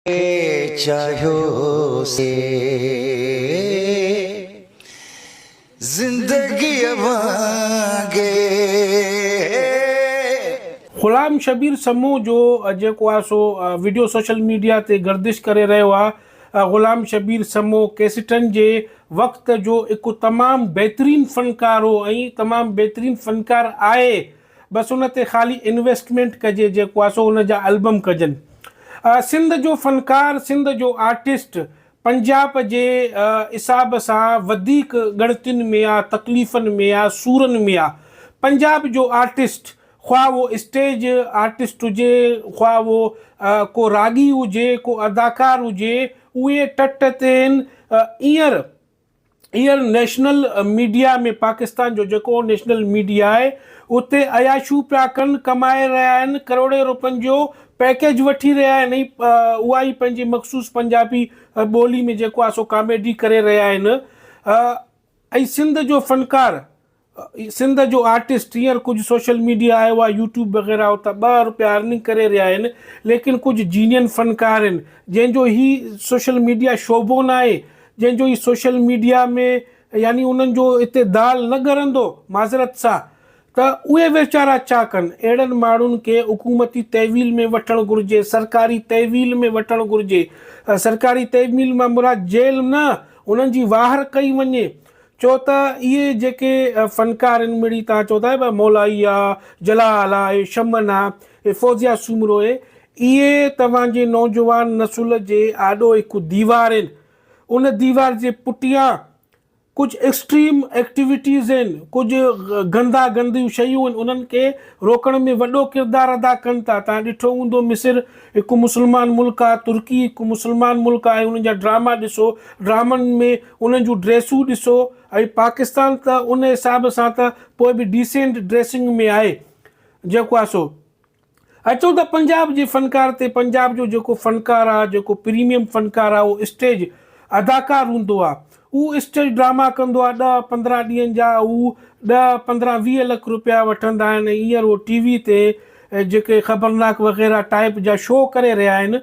चाहो से जिंदगी अवांगे। ग़ुलाम शबीर समूह जो जेको आहे सो वीडियो सोशल मीडिया ते गर्दिश करे रहियो आहे। ग़ुलाम शबीर समूह कैसेटनि जे वक़्त जो हिकु तमामु बहितरीनु फ़नकार हो ऐं तमामु बहितरीनु फ़नकार आहे। बसि उन ते ख़ाली इन्वेस्टमेंट कजे, जेको आहे सो उन जा एल्बम कजनि। सिंध जो फ़नकार, सिंध जो आर्टिस्ट पंजाब जे हिसाब सां वधीक ॻणतियुनि में आहे, तकलीफ़ुनि में आहे, सूरनि में आहे। पंजाब जो आर्टिस्ट, ख़्वाह वो स्टेज आर्टिस्ट हुजे, ख़्वाह वो को रागी हुजे, को अदाकार हुजे, उहे टट ते आहिनि। ईयर नेशनल मीडिया में, पाकिस्तान जो जेको नेशनल मीडिया आहे उते अयाशू पिया कनि, कमाए रहिया आहिनि, करोड़े रुपयनि जो पैकेज वठी रहिया आहिनि। उहा ई पंहिंजी मख़सूस पंजाबी ॿोली में जेको आहे सो कॉमेडी करे रहिया आहिनि। ऐं सिंध जो फ़नकार, सिंध जो आर्टिस्ट, हींअर कुझु सोशल मीडिया आयो आहे, यूट्यूब वग़ैरह, उतां ₹2 अर्निंग करे रहिया आहिनि। लेकिन कुझु जीनियन फ़नकार आहिनि जंहिंजो ही सोशल मीडिया शोभो न आहे, जंहिंजो ही सोशल मीडिया में यानी उन्हनि जो हिते दाल न ॻरंदो माज़रत सां, त उहे वीचारा छा कनि? अहिड़नि माण्हुनि खे हुकूमती तहवील में वठणु घुरिजे, सरकारी तहवील में वठणु घुरिजे। सरकारी तहवील मां मुराद जेल न, उन्हनि जी वाहर कई वञे। छो त इहे जेके फ़नकार आहिनि, मिड़ी तव्हां चओ था मौलाई आहे, जलाल आहे, शमन आहे, फौज़िया सूमरो आहे, इहे तव्हांजे नौजवान नसुल जे आॾो हिकु दीवार आहिनि। उन दीवार जे पुठियां कुझु एक्सट्रीम एक्टिविटीज़ आहिनि, कुझु गंदा गंदियूं शयूं आहिनि, उन्हनि खे रोकण में वॾो किरदारु अदा कनि था। तव्हां ॾिठो हूंदो मिस्र हिकु मुस्लमान मुल्क आहे, तुर्की हिकु मुस्लमान मुल्क आहे, उन्हनि जा ड्रामा ॾिसो, ड्रामनि में उन्हनि जूं ड्रेसूं ॾिसो। ऐं पाकिस्तान त उन हिसाब सां त पोइ बि डिसेंट ड्रेसिंग में आहे जेको आहे सो। अचो त पंजाब जे फ़नकार ते, पंजाब जो जेको फ़नकार आहे, जेको प्रीमियम फ़नकार आहे, उहो स्टेज अदाकार हूंदो आहे। उहो स्टेज ड्रामा कंदो आहे 10-15 ॾींहंनि जा, हू 10-15-20 लख रुपया वठंदा आहिनि। हींअर उहो टीवी ते जेके ख़बरनाक वग़ैरह टाइप जा शो करे रहिया आहिनि,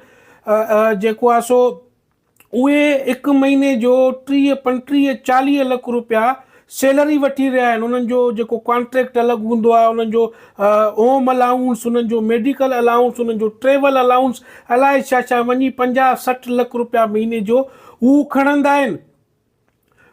जेको आहे सो उहे हिकु महीने जो 30-35-40 लख रुपया सैलरी वठी रहिया आहिनि। उन्हनि जो जेको कॉन्ट्रैक्ट अलॻि हूंदो आहे, उन्हनि जो होम अलाउंस, उन्हनि जो मेडिकल अलाउंस, उन्हनि जो ट्रेवल अलाउंस, अलाए छा छा वञी 50-60 लख रुपया महीने जो हू खणंदा आहिनि।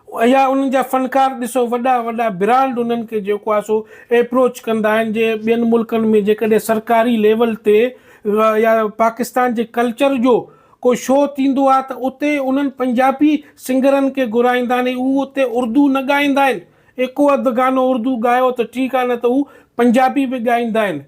या उन्हनि जा फ़नकार ॾिसो, वॾा वॾा ब्रांड उन्हनि खे जेको आहे सो अप्रोच कंदा आहिनि। जे ॿियनि मुल्कनि में जेकॾहिं सरकारी लेवल ते या पाकिस्तान जे कल्चर जो को शो थींदो आहे त उते उन्हनि पंजाबी सिंगरनि खे घुराईंदा आहिनि। उहे उते उर्दू न ॻाईंदा आहिनि, हिकु अधु गानो उर्दू ॻायो त ठीकु आहे, न त हू पंजाबी बि ॻाईंदा आहिनि।